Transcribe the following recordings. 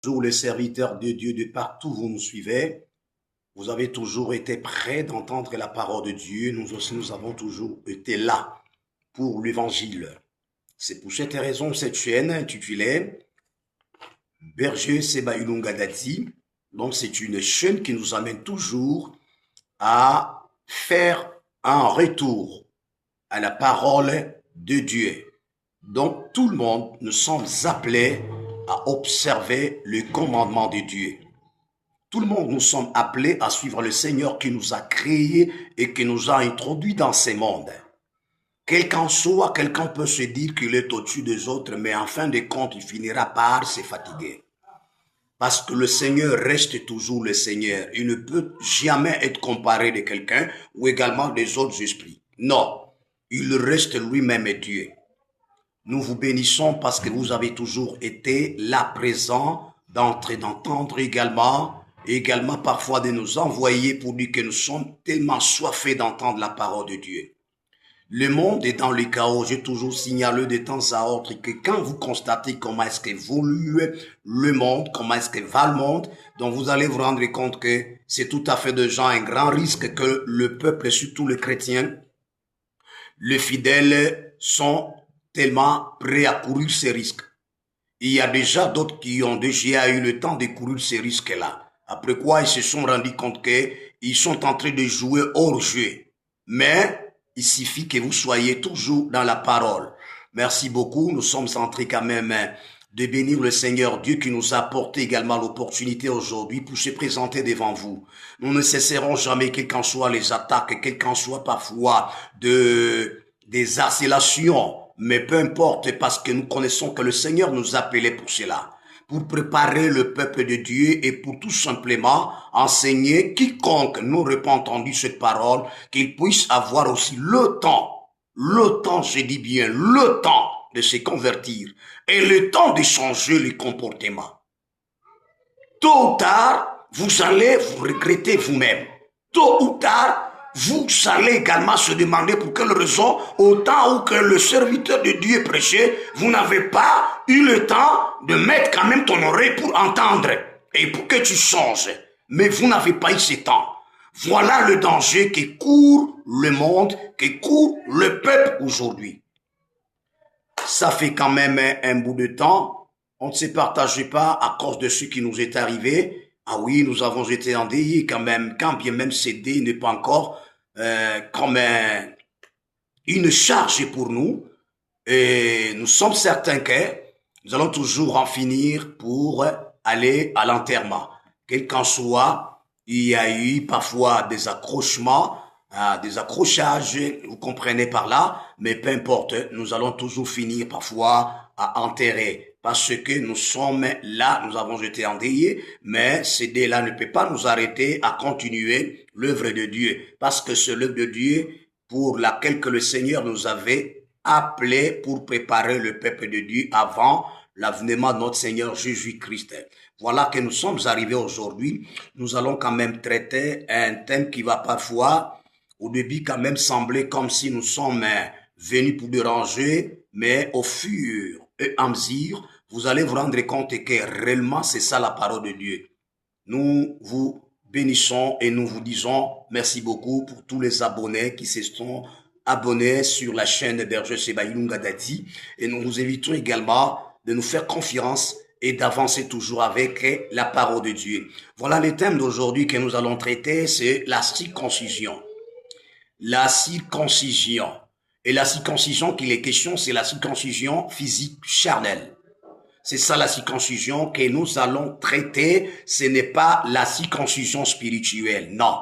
Toujours les serviteurs de Dieu de partout où vous nous suivez. Vous avez toujours été prêts d'entendre la parole de Dieu. Nous aussi, nous avons toujours été là pour l'évangile. C'est pour cette raison, cette chaîne intitulée Berger Seba Ilunga Dati. Donc, c'est une chaîne qui nous amène toujours à faire un retour à la parole de Dieu. Donc, tout le monde, nous sommes appelés à observer le commandement de Dieu. Tout le monde, nous sommes appelés à suivre le Seigneur qui nous a créés et qui nous a introduits dans ce monde. Quelqu'un soit, quelqu'un peut se dire qu'il est au-dessus des autres, mais en fin de compte, il finira par se fatiguer. Parce que le Seigneur reste toujours le Seigneur. Il ne peut jamais être comparé de quelqu'un ou également des autres esprits. Non, il reste lui-même Dieu. Nous vous bénissons parce que vous avez toujours été là présent, d'entendre également parfois de nous envoyer pour dire que nous sommes tellement soifés d'entendre la parole de Dieu. Le monde est dans le chaos. J'ai toujours signalé de temps à autre que quand vous constatez comment est-ce qu'évolue le monde, comment est-ce que va le monde, donc vous allez vous rendre compte que c'est tout à fait déjà un grand risque que le peuple, surtout les chrétiens, les fidèles sont tellement prêts à courir ces risques. Il y a déjà d'autres qui ont déjà eu le temps de courir ces risques-là. Après quoi, ils se sont rendus compte qu'ils sont en train de jouer hors jeu. Mais il suffit que vous soyez toujours dans la parole. Merci beaucoup. Nous sommes en train quand même de bénir le Seigneur Dieu qui nous a apporté également l'opportunité aujourd'hui pour se présenter devant vous. Nous ne cesserons jamais, quelles qu'en soient les attaques, quelles qu'en soient parfois des acélations, mais peu importe, parce que nous connaissons que le Seigneur nous appelait pour cela, pour préparer le peuple de Dieu et pour tout simplement enseigner quiconque n'aurait pas entendu cette parole, qu'il puisse avoir aussi le temps, je dis bien, le temps de se convertir et le temps de changer les comportements. Tôt ou tard, vous allez vous regretter vous-même. Tôt ou tard, vous allez également se demander pour quelle raison, au temps où que le serviteur de Dieu prêchait, vous n'avez pas eu le temps de mettre quand même ton oreille pour entendre et pour que tu changes. Mais vous n'avez pas eu ce temps. Voilà le danger qui court le monde, qui court le peuple aujourd'hui. Ça fait quand même un bout de temps. On ne se partageait pas à cause de ce qui nous est arrivé. Ah oui, nous avons été endeuillés quand même, quand bien même cédé n'est pas encore comme une charge pour nous. Et nous sommes certains que nous allons toujours en finir pour aller à l'enterrement. Quel qu'en soit, il y a eu parfois des accrochements, des accrochages, vous comprenez par là, mais peu importe, nous allons toujours finir parfois à enterrer. Parce que nous sommes là, nous avons été endeuillés, mais ce dé-là ne peut pas nous arrêter à continuer l'œuvre de Dieu. Parce que c'est l'œuvre de Dieu pour laquelle que le Seigneur nous avait appelés pour préparer le peuple de Dieu avant l'avènement de notre Seigneur Jésus-Christ. Voilà que nous sommes arrivés aujourd'hui. Nous allons quand même traiter un thème qui va parfois, au début, quand même sembler comme si nous sommes venus pour déranger, mais au fur et à mesure, vous allez vous rendre compte que réellement c'est ça la parole de Dieu. Nous vous bénissons et nous vous disons merci beaucoup pour tous les abonnés qui se sont abonnés sur la chaîne Berger Seba Ilunga Dati, et nous vous invitons également de nous faire confiance et d'avancer toujours avec la parole de Dieu. Voilà le thème d'aujourd'hui que nous allons traiter, c'est la circoncision. La circoncision. Et la circoncision qu'il est question, c'est la circoncision physique charnelle. C'est ça la circoncision que nous allons traiter. Ce n'est pas la circoncision spirituelle. Non.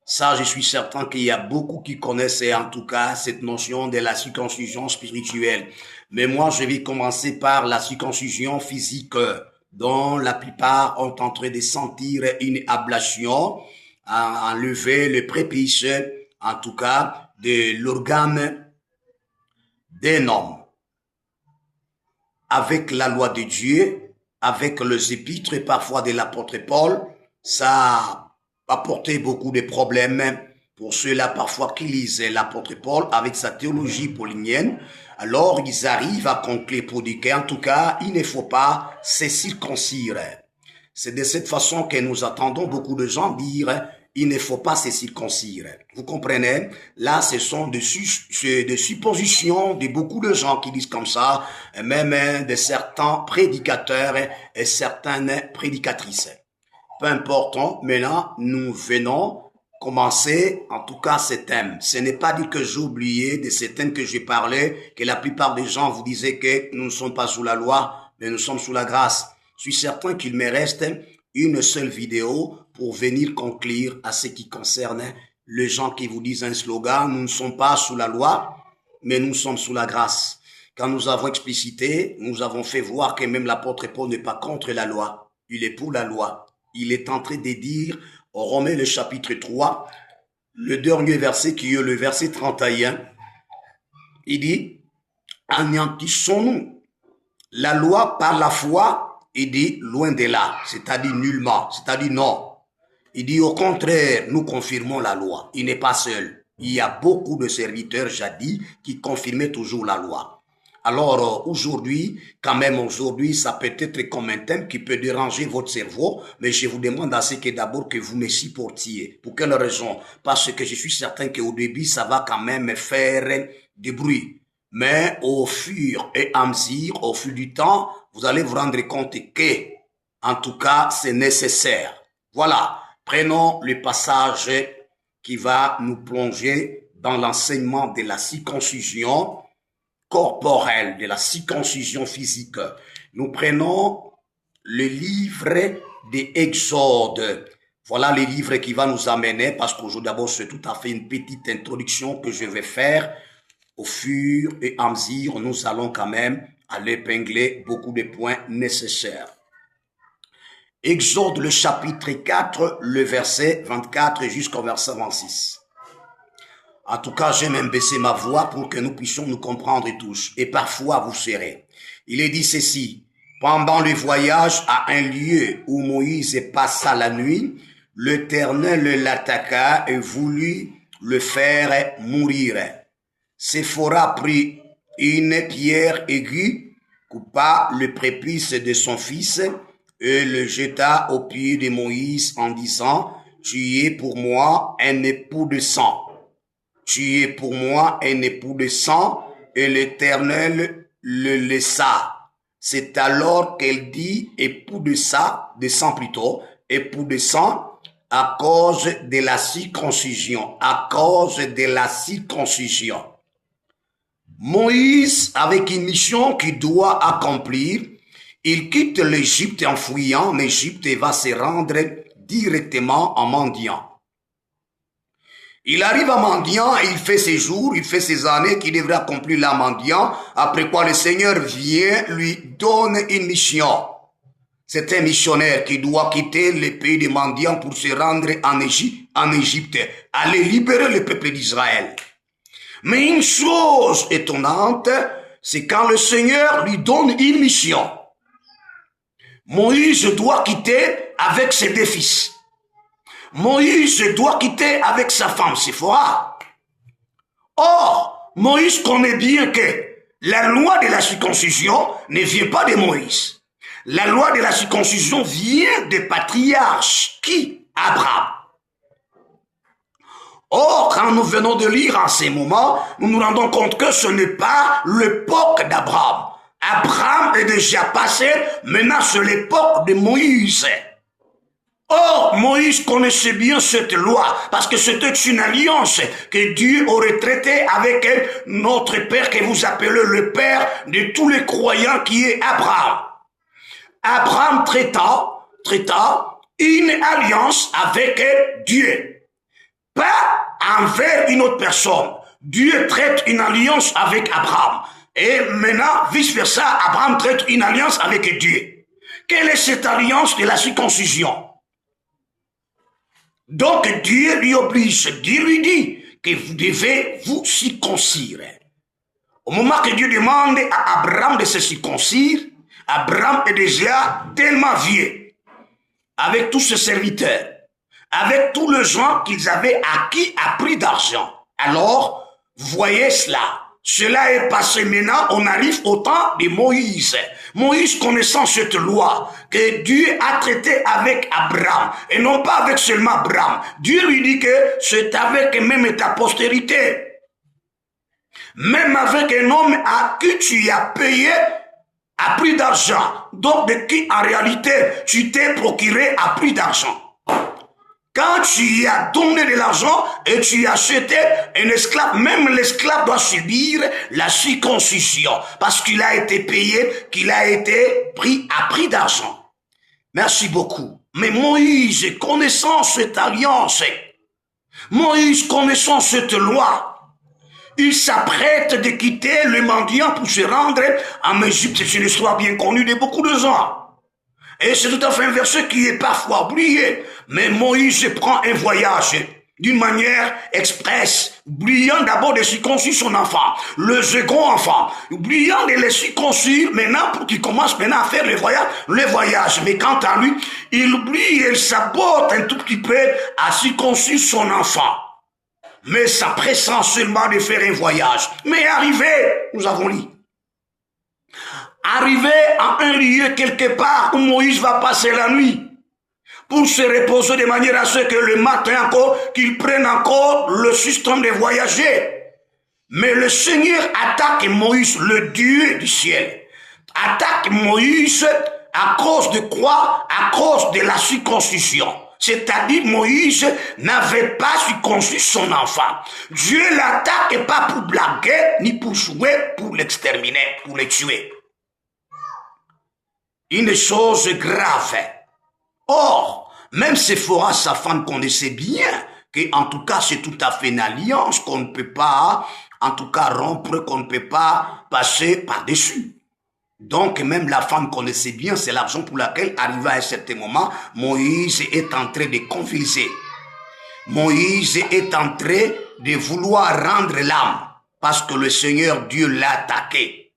Ça, je suis certain qu'il y a beaucoup qui connaissent en tout cas cette notion de la circoncision spirituelle. Mais moi, je vais commencer par la circoncision physique, dont la plupart ont en train de sentir une ablation, à enlever le prépuce, en tout cas, de l'organe d'un homme. Avec la loi de Dieu, avec les épîtres et parfois de l'apôtre Paul, ça a apporté beaucoup de problèmes pour ceux-là parfois qui lisent l'apôtre Paul avec sa théologie paulinienne. Alors ils arrivent à conclure pour dire qu'en tout cas, il ne faut pas se circoncire. C'est de cette façon que nous attendons beaucoup de gens dire il ne faut pas se circoncire. Vous comprenez? Là, ce sont des suppositions de beaucoup de gens qui disent comme ça, même de certains prédicateurs et certaines prédicatrices. Peu importe, maintenant, nous venons commencer, en tout cas, ce thème. Ce n'est pas dit que j'ai oublié de ces thèmes que j'ai parlé, que la plupart des gens vous disaient que nous ne sommes pas sous la loi, mais nous sommes sous la grâce. Je suis certain qu'il me reste une seule vidéo pour venir conclure à ce qui concerne les gens qui vous disent un slogan, nous ne sommes pas sous la loi, mais nous sommes sous la grâce. Quand nous avons explicité, nous avons fait voir que même l'apôtre Paul n'est pas contre la loi, il est pour la loi. Il est en train de dire, au Romains le chapitre 3, le dernier verset qui est le verset 31, il dit, anéantissons-nous la loi par la foi? Il dit, loin de là, c'est-à-dire nullement, c'est-à-dire non. Il dit, au contraire, nous confirmons la loi. Il n'est pas seul. Il y a beaucoup de serviteurs jadis qui confirmaient toujours la loi. Alors aujourd'hui, quand même aujourd'hui, ça peut être comme un thème qui peut déranger votre cerveau, mais je vous demande à ce que d'abord que vous me supportiez. Pour quelle raison? Parce que je suis certain qu'au début, ça va quand même faire du bruit. Mais au fur et à mesure, au fil du temps, vous allez vous rendre compte que, en tout cas, c'est nécessaire. Voilà. Prenons le passage qui va nous plonger dans l'enseignement de la circoncision corporelle, de la circoncision physique. Nous prenons le livre des Exodes. Voilà le livre qui va nous amener, parce qu'aujourd'hui d'abord c'est tout à fait une petite introduction que je vais faire. Au fur et à mesure, nous allons quand même aller épingler beaucoup de points nécessaires. Exode le chapitre 4, le verset 24 jusqu'au verset 26. En tout cas, j'ai même baissé ma voix pour que nous puissions nous comprendre tous. Et parfois, vous serez. Il est dit ceci. Pendant le voyage à un lieu où Moïse passa la nuit, l'Éternel l'attaqua et voulut le faire mourir. Séphora prit une pierre aiguë, coupa le prépuce de son fils et le jeta aux pieds de Moïse en disant, « Tu es pour moi un époux de sang. Tu es pour moi un époux de sang. » Et l'Éternel le laissa. C'est alors qu'elle dit, époux de sang plutôt, époux de sang, à cause de la circoncision, à cause de la circoncision. Moïse, avec une mission qu'il doit accomplir, il quitte l'Égypte en fuyant l'Égypte et va se rendre directement en mendiant. Il arrive à mendiant et il fait ses jours, il fait ses années qu'il devrait accomplir là mendiant, après quoi le Seigneur vient, lui donne une mission. C'est un missionnaire qui doit quitter le pays des mendiants pour se rendre en Égypte, aller libérer le peuple d'Israël. Mais une chose étonnante, c'est quand le Seigneur lui donne une mission. Moïse doit quitter avec ses deux fils. Moïse doit quitter avec sa femme Séphora. Or, Moïse connaît bien que la loi de la circoncision ne vient pas de Moïse. La loi de la circoncision vient des patriarches. Qui? Abraham. Or, quand nous venons de lire en ces moments, nous nous rendons compte que ce n'est pas l'époque d'Abraham. Abraham est déjà passé, maintenant c'est l'époque de Moïse. Or, Moïse connaissait bien cette loi, parce que c'était une alliance que Dieu aurait traitée avec notre Père, que vous appelez le Père de tous les croyants, qui est Abraham. Abraham traita une alliance avec Dieu. Pas envers une autre personne. Dieu traite une alliance avec Abraham. Et maintenant, vice-versa, Abraham traite une alliance avec Dieu. Quelle est cette alliance de la circoncision? Donc Dieu lui oblige, Dieu lui dit que vous devez vous circoncire. Au moment que Dieu demande à Abraham de se circoncire, Abraham est déjà tellement vieux, avec tous ses serviteurs, avec tous les gens qu'ils avaient acquis à prix d'argent. Alors, vous voyez cela. cela est passé maintenant, on arrive au temps de Moïse. Moïse, connaissant cette loi que Dieu a traité avec Abraham, et non pas avec seulement Abraham, Dieu lui dit que c'est avec même ta postérité. Même avec un homme à qui tu as payé à prix d'argent, donc de qui en réalité tu t'es procuré à prix d'argent. Quand tu as donné de l'argent et tu as acheté un esclave, même l'esclave doit subir la circoncision parce qu'il a été payé, qu'il a été pris à prix d'argent. Merci beaucoup. Mais Moïse, connaissant cette alliance, Moïse, connaissant cette loi, il s'apprête de quitter le mendiant pour se rendre en Égypte. C'est une histoire bien connue de beaucoup de gens. Et c'est tout à fait un verset qui est parfois oublié. Mais Moïse prend un voyage d'une manière expresse, oubliant d'abord de circoncire son enfant, le second enfant, oubliant de les circoncire maintenant pour qu'il commence maintenant à faire le voyage. Mais quant à lui, il oublie et il sabote un tout petit peu à circoncire son enfant. Mais s'appressant seulement de faire un voyage. Mais arrivé, nous avons lu, arrivé à un lieu quelque part où Moïse va passer la nuit pour se reposer de manière à ce que le matin encore, qu'il prenne encore le système de voyager. Mais le Seigneur attaque Moïse, le Dieu du ciel. Attaque Moïse à cause de quoi? À cause de la circoncision. C'est-à-dire Moïse n'avait pas circoncis son enfant. Dieu l'attaque pas pour blaguer, ni pour jouer, pour l'exterminer, pour le tuer. Une chose grave. Or, même Séphora, sa femme, connaissait bien que, en tout cas, c'est tout à fait une alliance qu'on ne peut pas, en tout cas, rompre, qu'on ne peut pas passer par-dessus. Donc, même la femme connaissait bien, c'est la raison pour laquelle, arrivé à un certain moment, Moïse est en train de confiser. Moïse est en train de vouloir rendre l'âme, parce que le Seigneur Dieu l'a attaqué.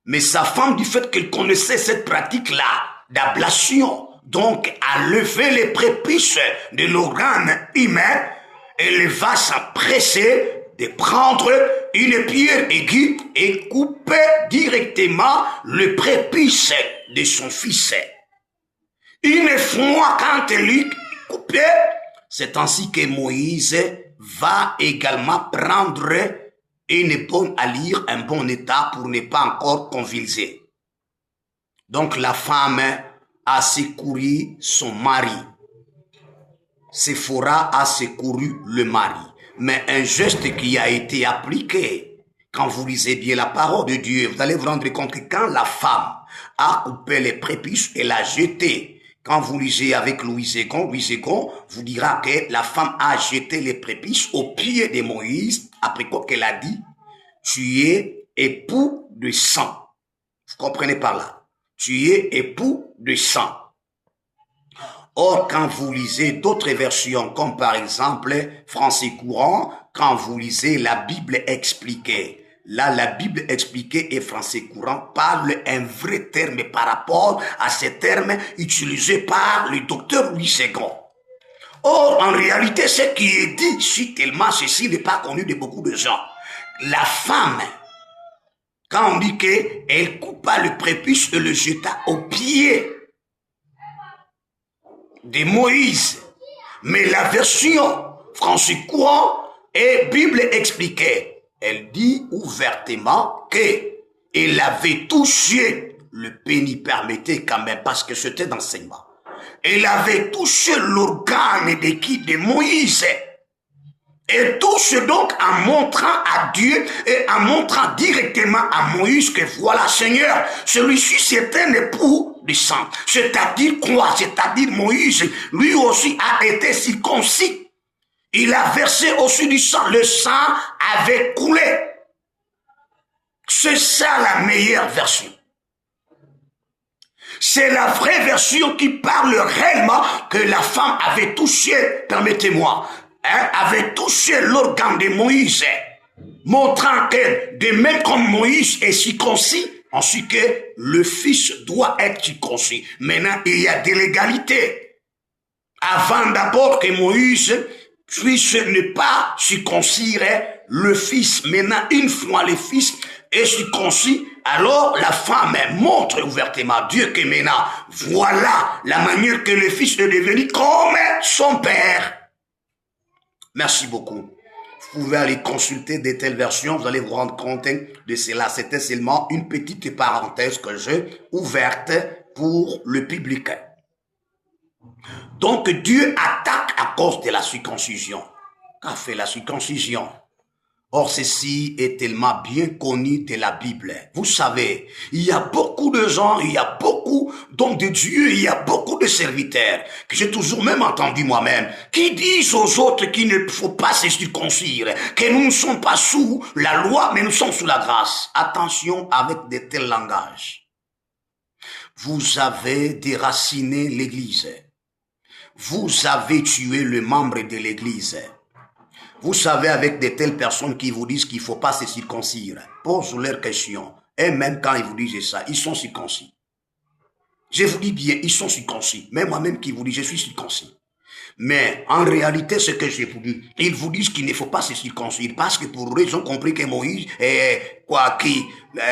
Mais sa femme, du fait qu'elle connaissait cette pratique-là, d'ablation, donc a levé les prépuces de l'organe humain, elle va s'empresser de prendre une pierre aiguë et couper directement le prépuce de son fils. Une fois quand elle lui coupé, c'est ainsi que Moïse va également prendre une bonne allure, un bon état pour ne pas encore convulser. Donc la femme a secouru son mari. Séphora a secouru le mari. Mais un geste qui a été appliqué, quand vous lisez bien la parole de Dieu, vous allez vous rendre compte que quand la femme a coupé les prépuces et l'a jeté, quand vous lisez avec Louis II vous dira que la femme a jeté les prépuces aux pieds de Moïse, après quoi qu'elle a dit, tu es époux de sang. Vous comprenez par là? Tu es époux de sang. Or, quand vous lisez d'autres versions, comme par exemple Français courant, quand vous lisez la Bible expliquée, là, la Bible expliquée et Français courant parlent un vrai terme par rapport à ces termes utilisés par le docteur Louis II. Or, en réalité, ce qui est dit ici, tellement ceci n'est pas connu de beaucoup de gens. La femme, quand on dit qu'elle coupa le prépuce et le jeta aux pieds de Moïse, mais la version Français courant et Bible expliquée, elle dit ouvertement qu'elle avait touché le pénis, permettez quand même, parce que c'était d'enseignement. Elle avait touché l'organe de Moïse. Elle touche donc en montrant à Dieu et en montrant directement à Moïse que voilà, Seigneur, celui-ci c'est un époux de sang. C'est-à-dire quoi? C'est-à-dire Moïse, lui aussi a été circoncis. Il a versé aussi du sang. Le sang avait coulé. C'est ça la meilleure version. C'est la vraie version qui parle réellement que la femme avait touché, permettez-moi, avait touché l'organe de Moïse, montrant que de même comme Moïse est circoncis, ainsi que le fils doit être circoncis. Maintenant, il y a de l'égalité. Avant d'abord que Moïse puisse ne pas circoncire le fils, maintenant, une fois le fils est circoncis, alors la femme montre ouvertement Dieu que maintenant, voilà la manière que le fils est devenu comme son père. Merci beaucoup. Vous pouvez aller consulter de telles versions, vous allez vous rendre compte de cela. C'était seulement une petite parenthèse que j'ai ouverte pour le public. Donc Dieu attaque à cause de la circoncision. Qu'a fait la circoncision? Or, ceci est tellement bien connu de la Bible. Vous savez, il y a beaucoup de gens, il y a beaucoup d'hommes de Dieu, il y a beaucoup de serviteurs, que j'ai toujours même entendu moi-même, qui disent aux autres qu'il ne faut pas se circoncire, que nous ne sommes pas sous la loi, mais nous sommes sous la grâce. Attention avec de tels langages. Vous avez déraciné l'Église. Vous avez tué le membre de l'Église. Vous savez, avec de telles personnes qui vous disent qu'il ne faut pas se circoncire, posez leurs questions. Et même quand ils vous disent ça, ils sont circoncis. Je vous dis bien, ils sont circoncis. Même moi-même qui vous dis, je suis circoncis. Mais en réalité, ce que je vous dis, ils vous disent qu'il ne faut pas se circoncire parce que pour eux, ils ont compris que Moïs,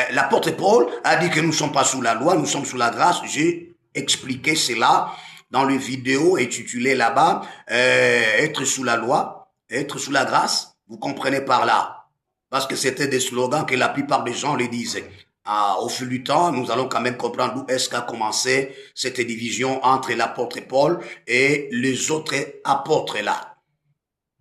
l'apôtre Paul a dit que nous ne sommes pas sous la loi, nous sommes sous la grâce. J'ai expliqué cela dans le vidéo intitulé là-bas, être sous la loi. Être sous la grâce, vous comprenez par là. Parce que c'était des slogans que la plupart des gens les disaient. Au fil du temps, nous allons quand même comprendre d'où est-ce qu'a commencé cette division entre l'apôtre Paul et les autres apôtres là.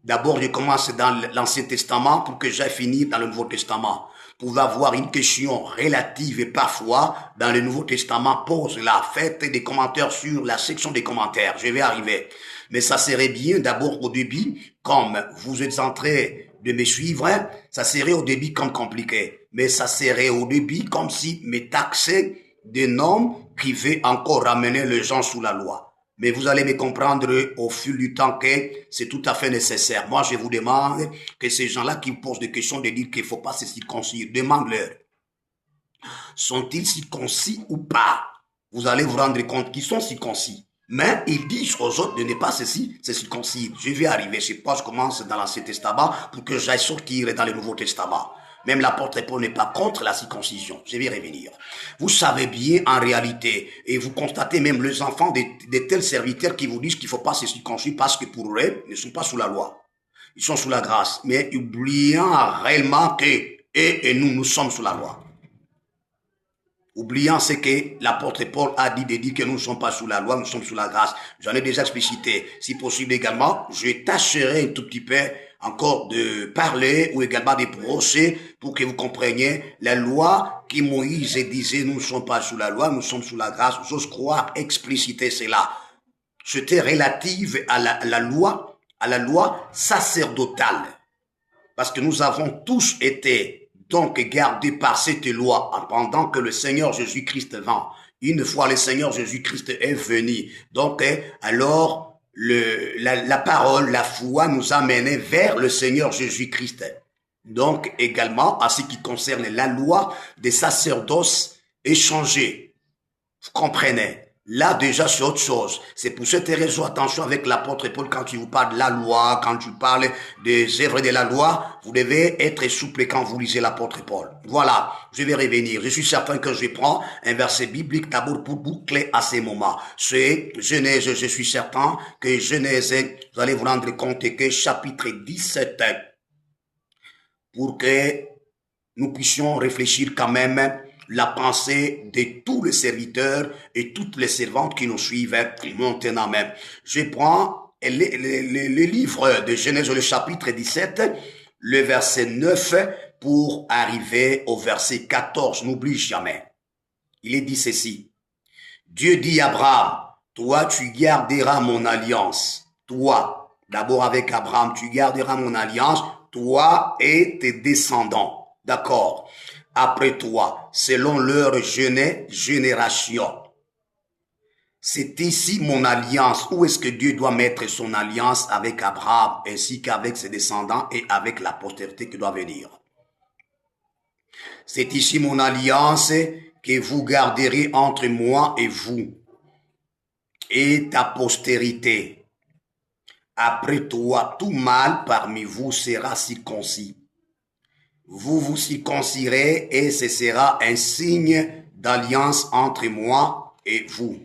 D'abord, je commence dans l'Ancien Testament pour que j'aille finir dans le Nouveau Testament. Vous pouvez avoir une question relative et parfois, dans le Nouveau Testament, pose-la, faites des commentaires sur la section des commentaires. Je vais arriver. Mais ça serait bien d'abord au début, comme vous êtes en train de me suivre, ça serait au début comme compliqué. Mais ça serait au début comme si me taxait des noms qui veut encore ramener les gens sous la loi. Mais vous allez me comprendre au fil du temps que c'est tout à fait nécessaire. Moi, je vous demande que ces gens-là qui vous posent des questions de dire qu'il ne faut pas se circoncire, demande-leur. Sont-ils circoncis ou pas? Vous allez vous rendre compte qu'ils sont circoncis. Mais ils disent aux autres de ne pas se circoncire. Je vais arriver. Je sais pas, je commence dans l'Ancien Testament pour que j'aille sortir dans le Nouveau Testament. Même l'apôtre Paul n'est pas contre la circoncision. Je vais revenir. Vous savez bien en réalité, et vous constatez même les enfants de tels serviteurs qui vous disent qu'il ne faut pas se circoncire parce que pour eux, ils ne sont pas sous la loi. Ils sont sous la grâce. Mais oubliant réellement que et nous sommes sous la loi. Oubliant ce que l'apôtre Paul a dit de dire que nous ne sommes pas sous la loi, nous sommes sous la grâce. J'en ai déjà explicité. Si possible également, je tâcherai un tout petit peu encore de parler ou également de brosser pour que vous compreniez la loi qui Moïse disait nous ne sommes pas sous la loi, nous sommes sous la grâce. J'ose croire expliciter cela. C'était relative à la loi sacerdotale. Parce que nous avons tous été donc gardés par cette loi pendant que le Seigneur Jésus-Christ vint. Une fois le Seigneur Jésus-Christ est venu. Donc alors la parole, la foi nous a menés vers le Seigneur Jésus-Christ. Donc également à ce qui concerne la loi des sacerdoces échangés. Vous comprenez? Là, déjà, c'est autre chose. C'est pour cette raison, attention avec l'apôtre Paul, quand il vous parle de la loi, quand tu parles des œuvres de la loi, vous devez être souple quand vous lisez l'apôtre Paul. Voilà, je vais revenir. Je suis certain que je prends un verset biblique d'abord pour boucler à ces moments. C'est Genèse, je suis certain que Genèse, vous allez vous rendre compte que chapitre 17, pour que nous puissions réfléchir quand même la pensée de tous les serviteurs et toutes les servantes qui nous suivent maintenant même. Je prends le livre de Genèse, le chapitre 17, le verset 9 pour arriver au verset 14. N'oublie jamais. Il est dit ceci. Dieu dit à Abraham, toi tu garderas mon alliance. Toi, d'abord avec Abraham, tu garderas mon alliance, toi et tes descendants. D'accord. Après toi, selon leur génération. C'est ici mon alliance. Où est-ce que Dieu doit mettre son alliance avec Abraham, ainsi qu'avec ses descendants et avec la postérité qui doit venir? C'est ici mon alliance que vous garderez entre moi et vous et ta postérité. Après toi, tout mâle parmi vous sera circoncis. vous vous circoncirez et ce sera un signe d'alliance entre moi et vous.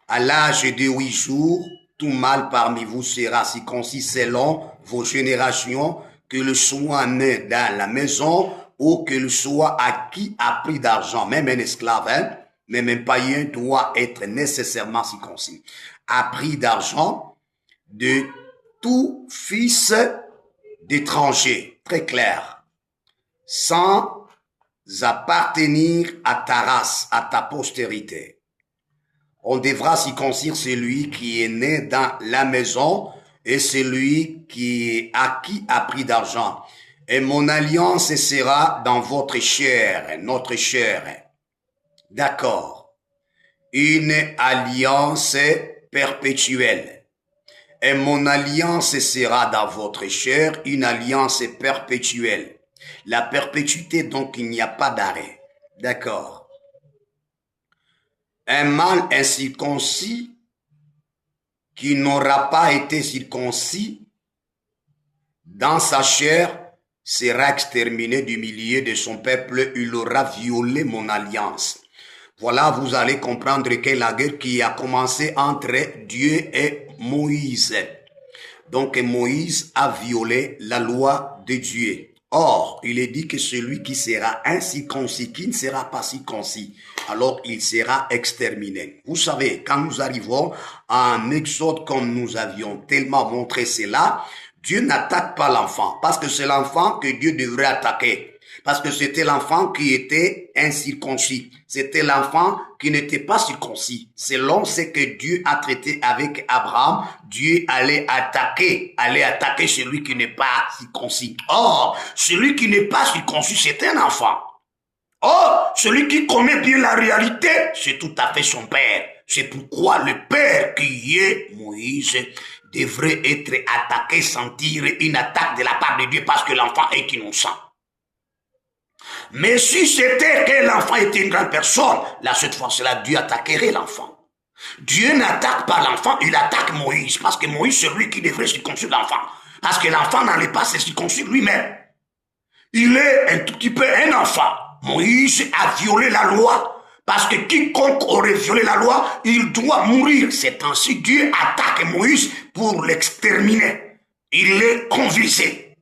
À l'âge de 8 jours, tout mâle parmi vous sera circoncis selon vos générations, qu'il soit né dans la maison ou qu'il soit acquis à prix d'argent. Même un esclave, hein, même un païen doit être nécessairement circoncis. À prix d'argent de tout fils d'étranger. Très clair. Sans appartenir à ta race, à ta postérité. On devra circoncire celui qui est né dans la maison et celui qui est acquis à prix d'argent. Et mon alliance sera dans votre chair, notre chair. D'accord. Une alliance perpétuelle. Et mon alliance sera dans votre chair, une alliance perpétuelle. La perpétuité, donc, il n'y a pas d'arrêt. D'accord. Un mâle incirconcis qui n'aura pas été circoncis dans sa chair sera exterminé du milieu de son peuple. Il aura violé mon alliance. Voilà, vous allez comprendre que la guerre qui a commencé entre Dieu et Moïse. Donc Moïse a violé la loi de Dieu. Or, il est dit que celui qui sera incirconcis, qui ne sera pas circoncis, alors il sera exterminé. Vous savez, quand nous arrivons à un Exode comme nous avions tellement montré cela, Dieu n'attaque pas l'enfant, parce que c'est l'enfant que Dieu devrait attaquer. Parce que c'était l'enfant qui était incirconcis. C'était l'enfant qui n'était pas circoncis. Selon ce que Dieu a traité avec Abraham, Dieu allait attaquer celui qui n'est pas circoncis. Or, celui qui n'est pas circoncis, c'est un enfant. Or, celui qui connaît bien la réalité, c'est tout à fait son père. C'est pourquoi le père qui est Moïse devrait être attaqué, sentir une attaque de la part de Dieu parce que l'enfant est innocent. Mais si c'était que l'enfant était une grande personne, là, cette fois-là, Dieu attaquerait l'enfant. Dieu n'attaque pas l'enfant, il attaque Moïse, parce que Moïse, c'est lui qui devrait circoncire l'enfant. Parce que l'enfant n'allait pas se circoncire lui-même. Il est un tout petit peu un enfant. Moïse a violé la loi, parce que quiconque aurait violé la loi, il doit mourir. C'est ainsi Dieu attaque Moïse pour l'exterminer. Il est convisé.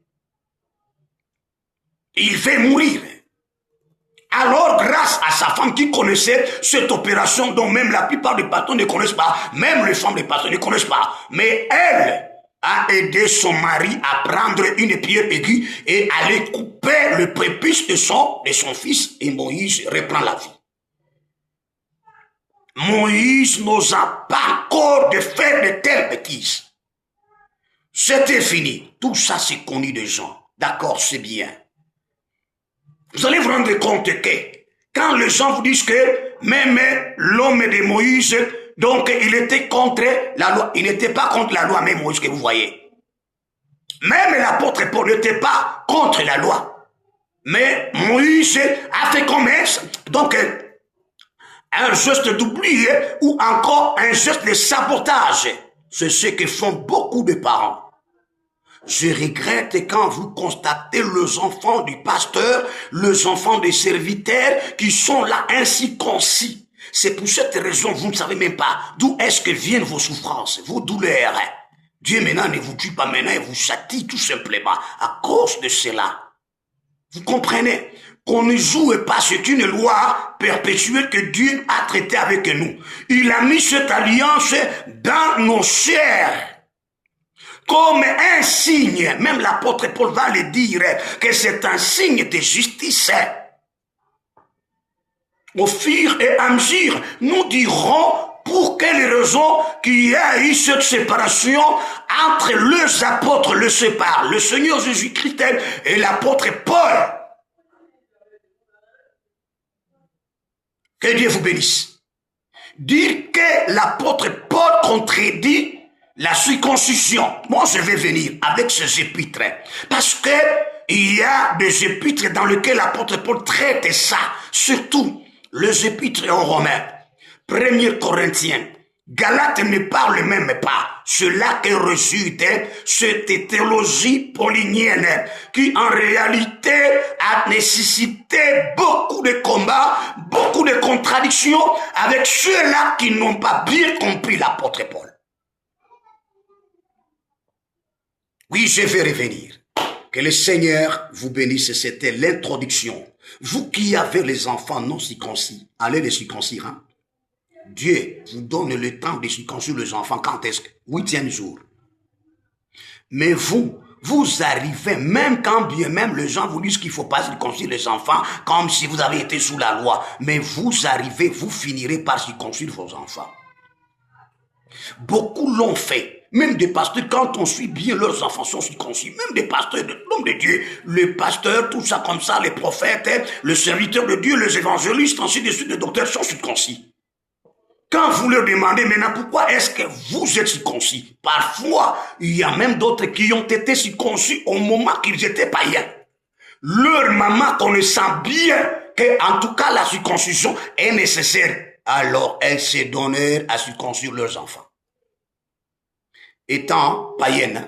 Il fait mourir. Alors, grâce à sa femme qui connaissait cette opération dont même la plupart des patrons ne connaissent pas, même les femmes des patrons ne connaissent pas, mais elle a aidé son mari à prendre une pierre aiguë et aller couper le prépuce de son fils, et Moïse reprend la vie. Moïse n'osa pas encore de faire de telles bêtises. C'était fini. Tout ça, c'est connu des gens. D'accord, c'est bien. Vous allez vous rendre compte que quand les gens vous disent que même l'homme de Moïse, donc il était contre la loi. Il n'était pas contre la loi, même Moïse que vous voyez. Même l'apôtre Paul n'était pas contre la loi. Mais Moïse a fait comme donc un geste d'oubli ou encore un geste de sabotage. C'est ce que font beaucoup de parents. Je regrette quand vous constatez les enfants du pasteur, les enfants des serviteurs qui sont là incirconcis. C'est pour cette raison, vous ne savez même pas d'où est-ce que viennent vos souffrances, vos douleurs. Dieu maintenant ne vous tue pas maintenant, il vous châtie tout simplement à cause de cela. Vous comprenez? Qu'on ne joue pas, c'est une loi perpétuelle que Dieu a traitée avec nous. Il a mis cette alliance dans nos chairs. Comme un signe, même l'apôtre Paul va le dire, que c'est un signe de justice. Au fur et à mesure, nous dirons pour quelle raison qu'il y a eu cette séparation entre les apôtres, le sépare, le Seigneur Jésus-Christ et l'apôtre Paul. Que Dieu vous bénisse. Dire que l'apôtre Paul contredit la circoncision. Moi, je vais venir avec ces épîtres. Parce que il y a des épîtres dans lesquels l'apôtre Paul traite ça. Surtout les épîtres aux Romains. 1 Corinthiens, Galate ne parle même pas. Cela que résulte cette théologie paulinienne qui en réalité a nécessité beaucoup de combats, beaucoup de contradictions avec ceux-là qui n'ont pas bien compris l'apôtre Paul. Oui, je vais revenir. Que le Seigneur vous bénisse, c'était l'introduction. Vous qui avez les enfants non circoncis, allez les circoncire, hein? Dieu vous donne le temps de circoncire les enfants. Quand est-ce que? 8e jour. Mais vous arrivez, même quand bien même les gens vous disent qu'il ne faut pas circoncire les enfants, comme si vous avez été sous la loi. Mais vous arrivez, vous finirez par circoncire vos enfants. Beaucoup l'ont fait. Même des pasteurs, quand on suit bien, leurs enfants sont circoncis. Même des pasteurs, l'homme de Dieu, les pasteurs, tout ça comme ça, les prophètes, le serviteur de Dieu, les évangélistes, ainsi de suite, les docteurs sont circoncis. Quand vous leur demandez maintenant pourquoi est-ce que vous êtes circoncis, parfois, il y a même d'autres qui ont été circoncis au moment qu'ils étaient païens. Leur maman connaissant bien que, en tout cas, la circoncision est nécessaire. Alors, elles se donnèrent à circoncire leurs enfants. Étant païennes,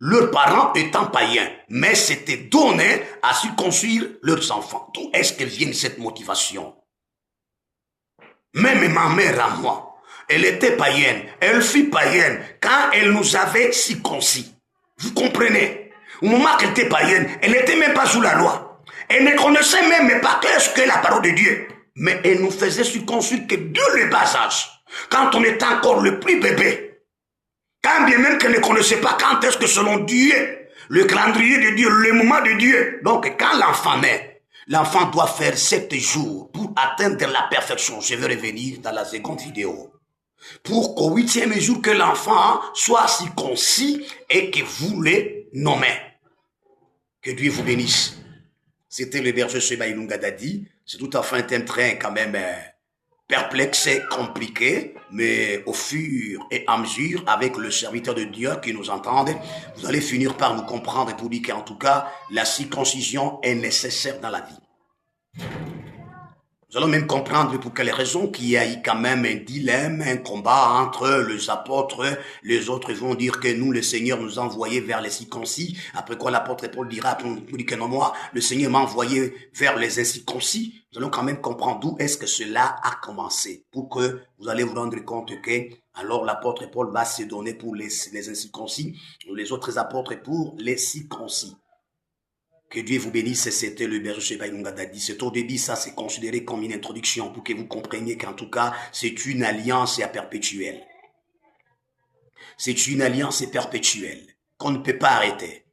leurs parents étant païens, mais c'était donné à circoncire leurs enfants. D'où est-ce que vient cette motivation? Même ma mère à moi, elle était païenne, elle fut païenne quand elle nous avait circoncis. Vous comprenez? Au moment qu'elle était païenne, elle n'était même pas sous la loi. Elle ne connaissait même pas qu'est-ce que la parole de Dieu. Mais elle nous faisait circoncire que dès le bas âge, quand on était encore le plus bébé. Quand bien même qu'elle ne connaissait pas quand est-ce que selon Dieu, le calendrier de Dieu, le moment de Dieu. Donc quand l'enfant naît, l'enfant doit faire 7 jours pour atteindre la perfection. Je vais revenir dans la seconde vidéo. Pour qu'au 8e jour que l'enfant soit circoncis et que vous le nommez. Que Dieu vous bénisse. C'était le berger Sheba Ilunga Dadi. C'est tout à fait un thème très quand même perplexe et compliqué, mais au fur et à mesure, avec le serviteur de Dieu qui nous entende, vous allez finir par nous comprendre et pour dire qu'en tout cas, la circoncision est nécessaire dans la vie. Nous allons même comprendre pour quelles raisons qu'il y a eu quand même un dilemme, un combat entre les apôtres. Les autres vont dire que nous, le Seigneur nous a envoyés vers les circoncis. Après quoi l'apôtre Paul dira, pour dire que non, moi, le Seigneur m'a envoyé vers les incirconcis. Nous allons quand même comprendre d'où est-ce que cela a commencé. Pour que vous allez vous rendre compte que alors l'apôtre Paul va se donner pour les incirconcis, les autres apôtres pour les circoncis. Que Dieu vous bénisse, c'était le berger Sheba Ilunga Dadi. C'est au début, ça c'est considéré comme une introduction pour que vous compreniez qu'en tout cas, c'est une alliance perpétuelle. C'est une alliance perpétuelle qu'on ne peut pas arrêter.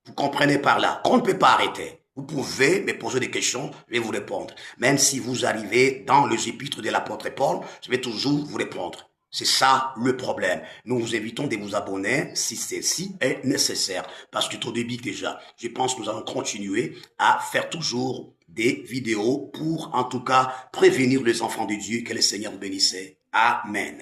Vous comprenez par là, qu'on ne peut pas arrêter. Vous pouvez me poser des questions, je vais vous répondre. Même si vous arrivez dans les épîtres de l'apôtre Paul, je vais toujours vous répondre. C'est ça le problème. Nous vous invitons de vous abonner si ceci est nécessaire. Parce que au début déjà, je pense que nous allons continuer à faire toujours des vidéos pour en tout cas prévenir les enfants de Dieu. Que le Seigneur vous bénisse. Amen.